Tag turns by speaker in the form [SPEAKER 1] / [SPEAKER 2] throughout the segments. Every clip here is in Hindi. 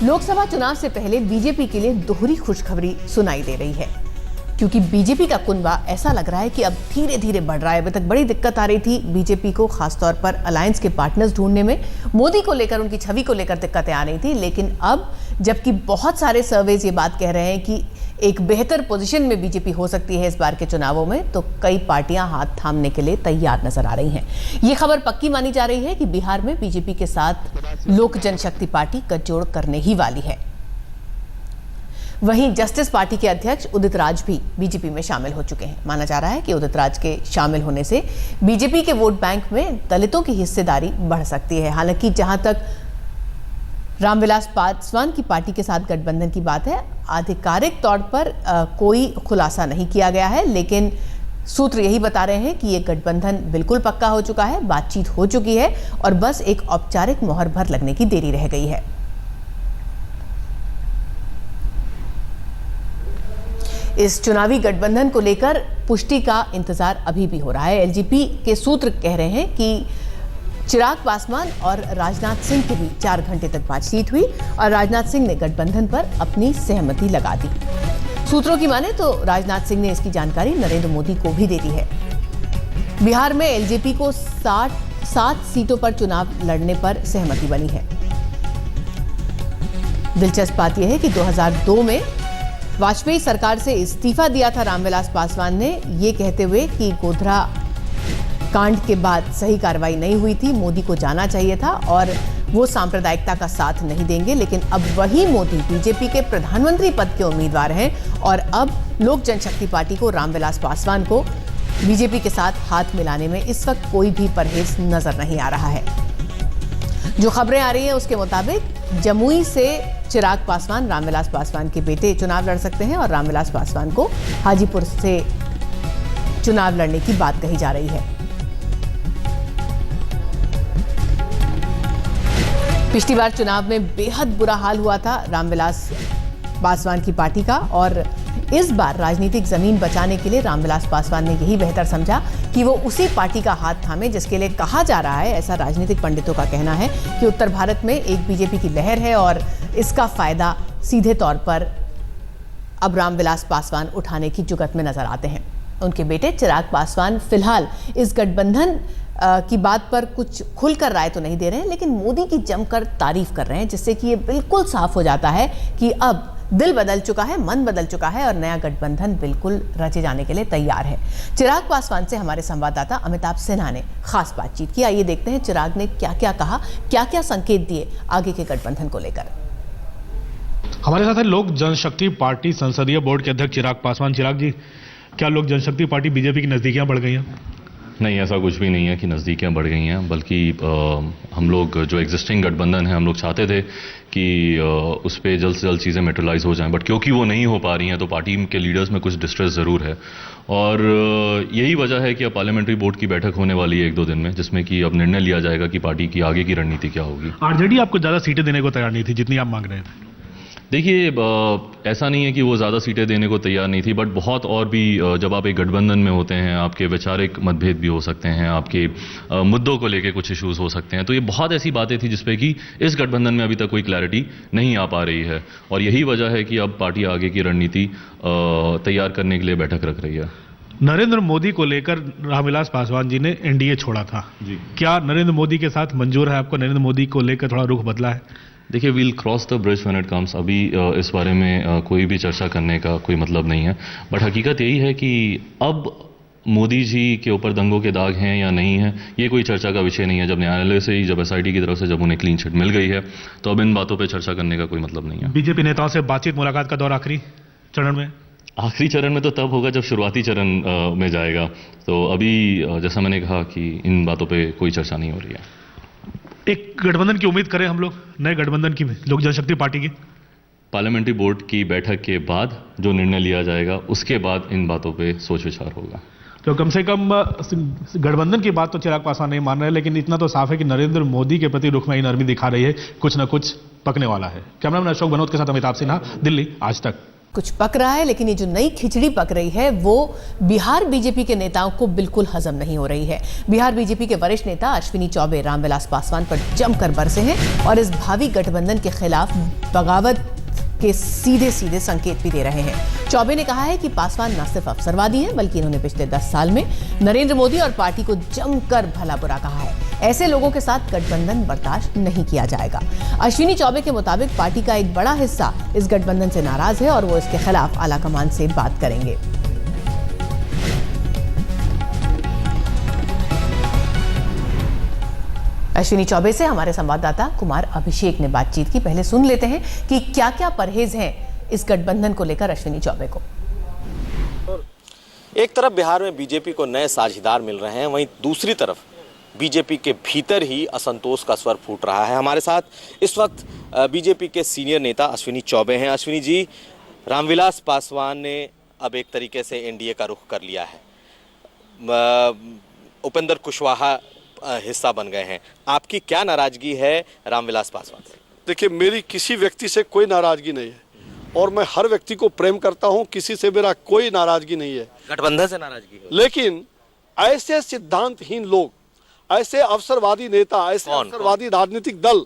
[SPEAKER 1] लोकसभा चुनाव से पहले बीजेपी के लिए दोहरी खुशखबरी सुनाई दे रही है, क्योंकि बीजेपी का कुनबा ऐसा लग रहा है कि अब धीरे धीरे बढ़ रहा है। अभी तक बड़ी दिक्कत आ रही थी बीजेपी को, खासतौर पर अलायंस के पार्टनर्स ढूंढने में। मोदी को लेकर, उनकी छवि को लेकर दिक्कतें आ रही थी, लेकिन अब जबकि बहुत सारे सर्वेज ये बात कह रहे हैं कि एक बेहतर पोजीशन में बीजेपी हो सकती है इस बार के चुनावों में, तो कई पार्टियां हाथ थामने के लिए तैयार नजर आ रही हैं। ये खबर पक्की मानी जा रही है कि बिहार में बीजेपी के साथ लोक जनशक्ति पार्टी गठजोड़ करने ही वाली है। वहीं जस्टिस पार्टी के अध्यक्ष उदित राज भी बीजेपी में शामिल हो चुके हैं। माना जा रहा है कि उदित राज के शामिल होने से बीजेपी के वोट बैंक में दलितों की हिस्सेदारी बढ़ सकती है। हालांकि जहां तक रामविलास पासवान की पार्टी के साथ गठबंधन की बात है, आधिकारिक तौर पर कोई खुलासा नहीं किया गया है, लेकिन सूत्र यही बता रहे हैं कि ये गठबंधन बिल्कुल पक्का हो चुका है, बातचीत हो चुकी है और बस एक औपचारिक मोहर भर लगने की देरी रह गई है। इस चुनावी गठबंधन को लेकर पुष्टि का इंतजार अभी भी हो रहा है। एलजेपी के सूत्र कह रहे हैं कि चिराग पासवान और राजनाथ सिंह के बीच 4 घंटे तक बातचीत हुई और राजनाथ सिंह ने गठबंधन पर अपनी सहमति लगा दी। सूत्रों की माने तो राजनाथ सिंह ने इसकी जानकारी नरेंद्र मोदी को भी दे दी है। बिहार में एलजेपी को 7 सीटों पर चुनाव लड़ने पर सहमति बनी है। दिलचस्प बात यह है कि 2002 में वाजपेयी सरकार से इस्तीफा दिया था रामविलास पासवान ने, ये कहते हुए कि गोधरा कांड के बाद सही कार्रवाई नहीं हुई थी, मोदी को जाना चाहिए था और वो सांप्रदायिकता का साथ नहीं देंगे। लेकिन अब वही मोदी बीजेपी के प्रधानमंत्री पद के उम्मीदवार हैं और अब लोक जनशक्ति पार्टी को, रामविलास पासवान को बीजेपी के साथ हाथ मिलाने में इस वक्त कोई भी परहेज नजर नहीं आ रहा है। जो खबरें आ रही हैं उसके मुताबिक जमुई से चिराग पासवान, रामविलास पासवान के बेटे, चुनाव लड़ सकते हैं और रामविलास पासवान को हाजीपुर से चुनाव लड़ने की बात कही जा रही है। पिछली बार चुनाव में बेहद बुरा हाल हुआ था रामविलास पासवान की पार्टी का और इस बार राजनीतिक जमीन बचाने के लिए रामविलास पासवान ने यही बेहतर समझा कि वो उसी पार्टी का हाथ थामे जिसके लिए कहा जा रहा है, ऐसा राजनीतिक पंडितों का कहना है कि उत्तर भारत में एक बीजेपी की लहर है और इसका फायदा सीधे तौर पर अब रामविलास पासवान उठाने की जुगत में नजर आते हैं। उनके बेटे चिराग पासवान फिलहाल इस गठबंधन की बात पर कुछ खुलकर राय तो नहीं दे रहे हैं, लेकिन मोदी की जमकर तारीफ कर रहे हैं, जिससे कि ये बिल्कुल साफ हो जाता है कि अब दिल बदल चुका है, मन बदल चुका है और नया गठबंधन बिल्कुल रचे जाने के लिए तैयार है। चिराग पासवान से हमारे संवाददाता अमिताभ सिन्हा ने खास बातचीत की। आइए देखते हैं चिराग ने क्या क्या कहा, क्या क्या संकेत दिए आगे के गठबंधन को लेकर।
[SPEAKER 2] हमारे साथ है लोक जनशक्ति पार्टी संसदीय बोर्ड के अध्यक्ष चिराग पासवान। चिराग जी, क्या लोक जनशक्ति पार्टी बीजेपी की नजदीकियां बढ़ गई हैं?
[SPEAKER 3] नहीं, ऐसा कुछ भी नहीं है कि नज़दीकियां बढ़ गई हैं, बल्कि हम लोग जो एग्जिस्टिंग गठबंधन है, हम लोग चाहते थे कि उस पर जल्द से जल्द चीज़ें मेटेरियलाइज हो जाएं, बट क्योंकि वो नहीं हो पा रही हैं तो पार्टी के लीडर्स में कुछ डिस्ट्रेस ज़रूर है और यही वजह है कि अब पार्लियामेंट्री बोर्ड की बैठक होने वाली है 1-2 दिन में, जिसमें कि अब निर्णय लिया जाएगा कि पार्टी की आगे की रणनीति क्या होगी।
[SPEAKER 2] आरजेडी आपको ज़्यादा सीटें देने को तैयार नहीं थी जितनी आप मांग रहे थे।
[SPEAKER 3] देखिए, ऐसा नहीं है कि वो ज़्यादा सीटें देने को तैयार नहीं थी, बट बहुत और भी जब आप एक गठबंधन में होते हैं, आपके वैचारिक मतभेद भी हो सकते हैं, आपके मुद्दों को लेके कुछ इश्यूज हो सकते हैं, तो ये बहुत ऐसी बातें थी जिसपे कि इस गठबंधन में अभी तक कोई क्लैरिटी नहीं आ पा रही है और यही वजह है कि अब पार्टी आगे की रणनीति तैयार करने के लिए बैठक रख रही है।
[SPEAKER 2] नरेंद्र मोदी को लेकर रामविलास पासवान जी ने एनडीए छोड़ा था जी, क्या नरेंद्र मोदी के साथ मंजूर है आपको? नरेंद्र मोदी को लेकर थोड़ा रुख बदला है?
[SPEAKER 3] देखिए, we'll cross the bridge when it comes. अभी इस बारे में कोई भी चर्चा करने का कोई मतलब नहीं है, बट हकीकत यही है कि अब मोदी जी के ऊपर दंगों के दाग हैं या नहीं है, ये कोई चर्चा का विषय नहीं है। जब न्यायालय से ही, जब एसआईटी की तरफ से जब उन्हें क्लीन चिट मिल गई है, तो अब इन बातों पर चर्चा करने का कोई मतलब नहीं है।
[SPEAKER 2] बीजेपी नेताओं से बातचीत, मुलाकात का दौर आखिरी चरण में?
[SPEAKER 3] आखिरी चरण में तो तब होगा जब शुरुआती चरण में जाएगा, तो अभी जैसा मैंने कहा कि इन बातों पर कोई चर्चा नहीं हो रही है।
[SPEAKER 2] एक गठबंधन की उम्मीद करें हम लोग, नए गठबंधन की, लोक जनशक्ति पार्टी की?
[SPEAKER 3] पार्लियामेंट्री बोर्ड की बैठक के बाद जो निर्णय लिया जाएगा उसके बाद इन बातों पे सोच विचार होगा।
[SPEAKER 2] तो कम से कम गठबंधन की बात तो चिराग पासवान नहीं मान रहे, लेकिन इतना तो साफ है कि नरेंद्र मोदी के प्रति रुख में नरमी दिखा रही है, कुछ न कुछ पकने वाला है। कैमरामैन अशोक बनोद के साथ अमिताभ सिन्हा, दिल्ली आज तक।
[SPEAKER 1] कुछ पक रहा है, लेकिन ये जो नई खिचड़ी पक रही है वो बिहार बीजेपी के नेताओं को बिल्कुल हजम नहीं हो रही है। बिहार बीजेपी के वरिष्ठ नेता अश्विनी चौबे रामविलास पासवान पर जमकर बरसे हैं और इस भावी गठबंधन के खिलाफ बगावत के सीधे सीधे संकेत भी दे रहे हैं। चौबे ने कहा है कि पासवान न सिर्फ अवसरवादी हैं, बल्कि इन्होंने पिछले 10 साल में नरेंद्र मोदी और पार्टी को जमकर भला बुरा कहा है। ऐसे लोगों के साथ गठबंधन बर्दाश्त नहीं किया जाएगा। अश्विनी चौबे के मुताबिक पार्टी का एक बड़ा हिस्सा इस गठबंधन से नाराज है और वो इसके खिलाफ आलाकमान से बात करेंगे। अश्विनी चौबे से हमारे संवाददाता कुमार अभिषेक ने बातचीत की। पहले सुन लेते हैं कि क्या क्या परहेज हैं इस गठबंधन को लेकर अश्विनी चौबे को।
[SPEAKER 4] एक तरफ बिहार में बीजेपी को नए साझीदार मिल रहे हैं, वहीं दूसरी तरफ बीजेपी के भीतर ही असंतोष का स्वर फूट रहा है। हमारे साथ इस वक्त बीजेपी के सीनियर नेता अश्विनी चौबे हैं। अश्विनी जी, रामविलास पासवान ने अब एक तरीके से एनडीए का रुख कर लिया है, उपेंद्र कुशवाहा हिस्सा बन गए हैं। आपकी क्या नाराजगी है रामविलास पासवान से?
[SPEAKER 5] देखिए, मेरी किसी व्यक्ति से कोई नाराजगी नहीं है और मैं हर व्यक्ति को प्रेम करता हूं, किसी से मेरा कोई नाराजगी नहीं है।
[SPEAKER 4] गठबंधन से नाराजगी है,
[SPEAKER 5] लेकिन ऐसे सिद्धांतहीन लोग, ऐसे अवसरवादी नेता, ऐसे अवसरवादी राजनीतिक दल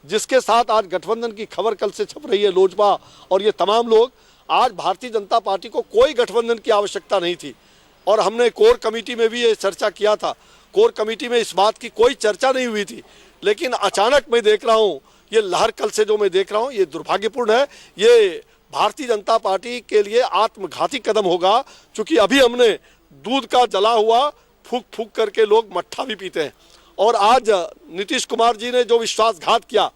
[SPEAKER 5] जिसके साथ आज गठबंधन की खबर कल से छप रही है, लोजपा और ये तमाम लोग, आज भारतीय जनता पार्टी को कोई गठबंधन की आवश्यकता नहीं थी। और हमने कोर कमेटी में भी ये चर्चा किया था। कोर कमेटी में इस बात की कोई चर्चा नहीं हुई थी, लेकिन अचानक मैं देख रहा हूँ ये लहर कल से जो मैं देख रहा हूँ, ये दुर्भाग्यपूर्ण है। ये भारतीय जनता पार्टी के लिए आत्मघाती कदम होगा, क्योंकि अभी हमने दूध का जला हुआ फूक फूक करके लोग मट्ठा भी पीते हैं। और आज नीतीश कुमार जी ने जो विश्वासघात किया,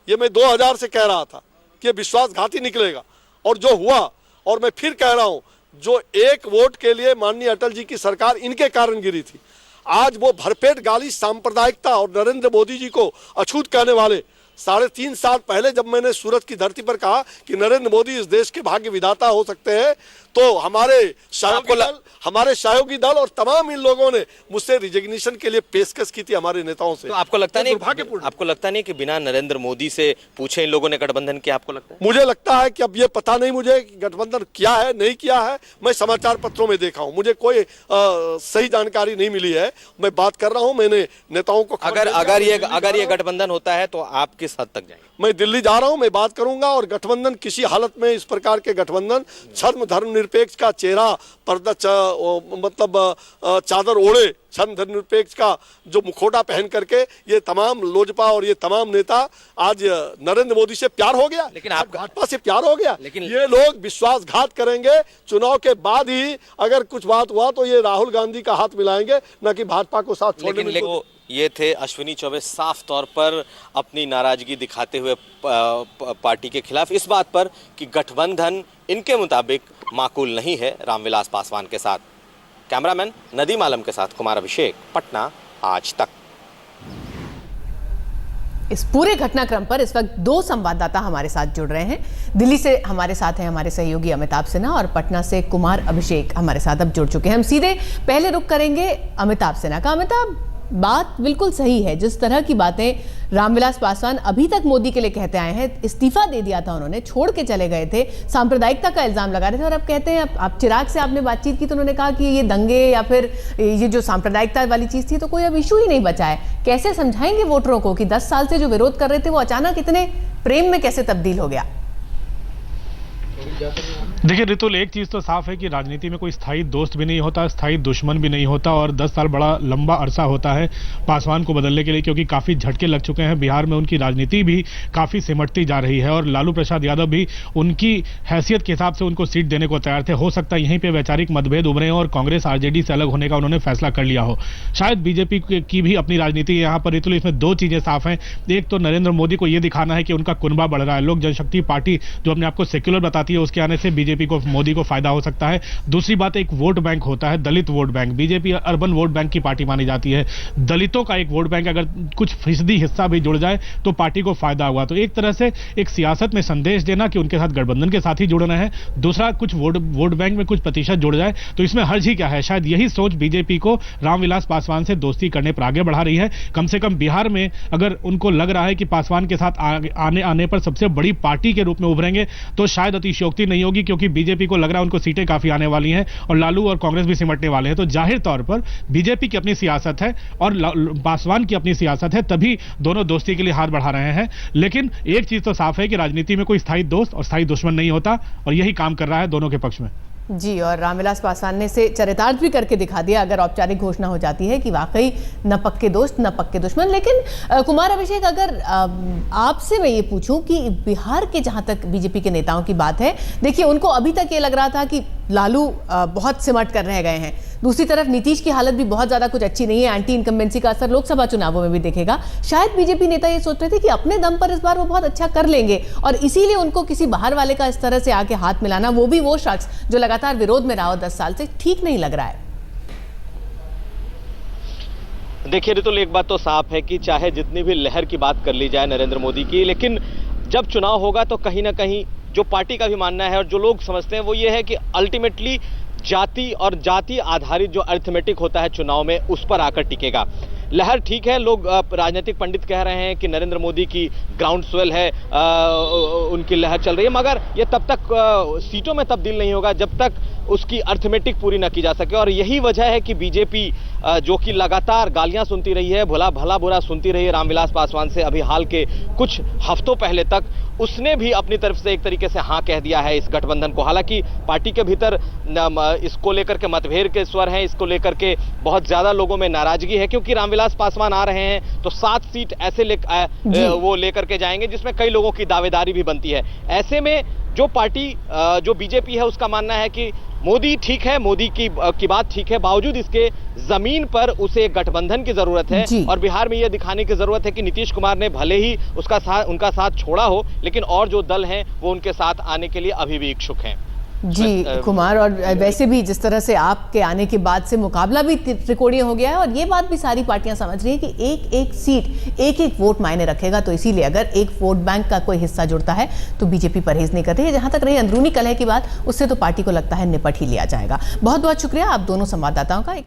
[SPEAKER 5] ये मैं 2000 से कह रहा था कि विश्वासघाती निकलेगा और जो हुआ। और मैं फिर कह रहा हूँ, जो एक वोट के लिए माननीय अटल जी की सरकार इनके कारण गिरी थी, आज वो भरपेट गाली सांप्रदायिकता और नरेंद्र मोदी जी को अछूत कहने वाले 3.5 साल पहले जब मैंने सूरत की धरती पर कहा कि नरेंद्र मोदी इस देश के भाग्य विधाता हो सकते हैं, तो हमारे सहयोगी दल और तमाम इन लोगों ने मुझसे रिजिग्नेशन के लिए पेशकश की थी हमारे नेताओं से।
[SPEAKER 4] तो आपको लगता नहीं कि बिना नरेंद्र मोदी से पूछे इन लोगों ने गठबंधन किया? आपको लगता है?
[SPEAKER 5] मुझे लगता है कि अब ये पता नहीं मुझे कि गठबंधन किया है नहीं किया है। मैं समाचार पत्रों में देखा हूँ, मुझे कोई सही जानकारी नहीं मिली है। मैं बात कर रहा हूँ, मैंने नेताओं को
[SPEAKER 4] अगर ये गठबंधन होता है तो आप किस हद तक जाएंगे?
[SPEAKER 5] मैं दिल्ली जा रहा हूं, मैं बात करूंगा। और गठबंधन किसी हालत में, इस प्रकार के गठबंधन धर्मनिरपेक्ष का चेहरा पर्दा मतलब चादर ओढ़े, धर्मनिरपेक्ष का जो मुखौटा पहन करके ये तमाम लोजपा और ये तमाम नेता आज नरेंद्र मोदी से प्यार हो गया,
[SPEAKER 4] लेकिन आप
[SPEAKER 5] भाजपा से प्यार हो गया।
[SPEAKER 4] लेकिन
[SPEAKER 5] ये लोग विश्वासघात करेंगे। चुनाव के बाद ही अगर कुछ बात हुआ तो ये राहुल गांधी का हाथ मिलाएंगे, न कि भाजपा को साथ छोड़ने में।
[SPEAKER 4] ये थे अश्विनी चौबे, साफ तौर पर अपनी नाराजगी दिखाते हुए पार्टी के खिलाफ, इस बात पर कि गठबंधन इनके मुताबिक माकूल नहीं है रामविलास पासवान के साथ। कैमरामैन नदीम आलम के साथ कुमार अभिषेक, पटना आज तक।
[SPEAKER 1] इस पूरे घटनाक्रम पर इस वक्त 2 संवाददाता हमारे साथ जुड़ रहे हैं। दिल्ली से हमारे साथ हैं हमारे सहयोगी अमिताभ सिन्हा और पटना से कुमार अभिषेक हमारे साथ अब जुड़ चुके हैं। हम सीधे पहले रुख करेंगे अमिताभ सिन्हा का। अमिताभ, बात बिल्कुल सही है, जिस तरह की बातें रामविलास पासवान अभी तक मोदी के लिए कहते आए हैं। इस्तीफा दे दिया था उन्होंने, छोड़ के चले गए थे, सांप्रदायिकता का इल्जाम लगा रहे थे, और अब कहते हैं, अब चिराग से आपने बातचीत की तो उन्होंने कहा कि ये दंगे या फिर ये जो सांप्रदायिकता वाली चीज थी तो कोई अब इशू ही नहीं बचा है। कैसे समझाएंगे वोटरों को कि 10 साल से जो विरोध कर रहे थे वो अचानक इतने प्रेम में कैसे तब्दील हो गया?
[SPEAKER 2] देखिए रितुल, एक चीज तो साफ है कि राजनीति में कोई स्थायी दोस्त भी नहीं होता, स्थायी दुश्मन भी नहीं होता, और 10 साल बड़ा लंबा अरसा होता है पासवान को बदलने के लिए, क्योंकि काफी झटके लग चुके हैं। बिहार में उनकी राजनीति भी काफी सिमटती जा रही है और लालू प्रसाद यादव भी उनकी हैसियत के हिसाब से उनको सीट देने को तैयार थे। हो सकता है यहीं पे वैचारिक मतभेद उभरे और कांग्रेस आरजेडी से अलग होने का उन्होंने फैसला कर लिया हो। शायद बीजेपी की भी अपनी राजनीति यहाँ पर रितुल, इसमें 2 चीजें साफ हैं। एक तो नरेंद्र मोदी को यह दिखाना है कि उनका कुनबा बढ़ रहा है। लोक जनशक्ति पार्टी जो अपने आपको सेक्युलर बताती है, उसके आने से बीजेपी को, मोदी को फायदा हो सकता है। दूसरी बात, एक वोट बैंक होता है, Dalit vote bank. BJP urban vote bank की पार्टी मानी जाती है। दलितों का एक वोट बैंक अगर कुछ फीसदी हिस्सा भी जुड़ जाए तो पार्टी को फायदा हुआ। तो एक तरह से एक सियासत में संदेश देना कि उनके साथ गठबंधन के साथ ही जुड़ना है। दूसरा, कुछ वोट बैंक में कुछ प्रतिशत जुड़ जाए तो इसमें हर्ज ही क्या है। शायद यही सोच बीजेपी को रामविलास पासवान से दोस्ती करने पर आगे बढ़ा रही है। कम से कम बिहार में अगर उनको लग रहा है कि पासवान के साथ आने पर सबसे बड़ी पार्टी के रूप में उभरेंगे तो शायद अति अतिशयोक्ति नहीं होगी, क्योंकि बीजेपी को लग रहा है उनको सीटें काफी आने वाली हैं और लालू और कांग्रेस भी सिमटने वाले हैं। तो जाहिर तौर पर बीजेपी की अपनी सियासत है और पासवान की अपनी सियासत है, तभी दोनों दोस्ती के लिए हाथ बढ़ा रहे हैं। लेकिन एक चीज तो साफ है कि राजनीति में कोई स्थायी दोस्त और स्थायी दुश्मन नहीं होता, और यही काम कर रहा है दोनों के पक्ष में।
[SPEAKER 1] जी, और रामविलास पासवान ने से चरितार्थ भी करके दिखा दिया अगर औपचारिक घोषणा हो जाती है कि वाकई न पक्के दोस्त न पक्के दुश्मन। लेकिन कुमार अभिषेक, अगर आपसे मैं ये पूछूं कि बिहार के जहां तक बीजेपी के नेताओं की बात है, देखिए उनको अभी तक ये लग रहा था कि लालू बहुत सिमट कर रह गए हैं, दूसरी तरफ नीतीश की हालत भी बहुत ज्यादा कुछ अच्छी नहीं है, एंटी इनकम्बेंसी का असर लोकसभा चुनावों में भी दिखेगा। शायद बीजेपी नेता ये सोच रहे थे कि अपने दम पर इस बार वो बहुत अच्छा कर लेंगे और इसीलिए उनको किसी बाहर वाले का इस तरह से आके हाथ मिलाना, वो भी वो शख्स जो लगातार विरोध में रहा हो 10 साल से, ठीक नहीं लग रहा है।
[SPEAKER 4] देखिए रितुल, एक बात तो साफ है कि चाहे जितनी भी लहर की बात कर ली जाए नरेंद्र मोदी की, लेकिन जब चुनाव होगा तो कहीं ना कहीं जो पार्टी का भी मानना है और जो लोग समझते हैं वो ये है कि अल्टीमेटली जाति और जाति आधारित जो अरिथमेटिक होता है चुनाव में, उस पर आकर टिकेगा। लहर ठीक है, लोग राजनीतिक पंडित कह रहे हैं कि नरेंद्र मोदी की ग्राउंड स्वेल है, उनकी लहर चल रही है, मगर ये तब तक सीटों में तब्दील नहीं होगा जब तक उसकी अर्थमेटिक पूरी न की जा सके। और यही वजह है कि बीजेपी जो कि लगातार गालियां सुनती रही है, भला बुरा सुनती रही है रामविलास पासवान से, अभी हाल के कुछ हफ्तों पहले तक उसने भी अपनी तरफ से एक तरीके से हाँ कह दिया है इस गठबंधन को। हालांकि पार्टी के भीतर इसको लेकर के मतभेद के स्वर हैं, इसको लेकर के बहुत ज्यादा लोगों में नाराजगी है, क्योंकि रामविलास पासवान आ रहे हैं तो 7 सीट ऐसे वो लेकर के जाएंगे जिसमें कई लोगों की दावेदारी भी बनती है। ऐसे में जो पार्टी जो बीजेपी है उसका मानना है कि मोदी ठीक है, मोदी की बात ठीक है, बावजूद इसके जमीन पर उसे गठबंधन की जरूरत है और बिहार में यह दिखाने की जरूरत है कि नीतीश कुमार ने भले ही उनका साथ छोड़ा हो, लेकिन और जो दल हैं वो उनके साथ आने के लिए अभी भी इच्छुक हैं।
[SPEAKER 1] जी कुमार, और वैसे भी जिस तरह से आपके आने के बाद से मुकाबला भी त्रिकोणीय हो गया है और ये बात भी सारी पार्टियां समझ रही है कि एक एक सीट एक एक वोट मायने रखेगा, तो इसीलिए अगर एक वोट बैंक का कोई हिस्सा जुड़ता है तो बीजेपी परहेज नहीं कर रही है। जहां तक रही अंदरूनी कलह की बात, उससे तो पार्टी को लगता है निपट ही लिया जाएगा। बहुत बहुत शुक्रिया आप दोनों संवाददाताओं का।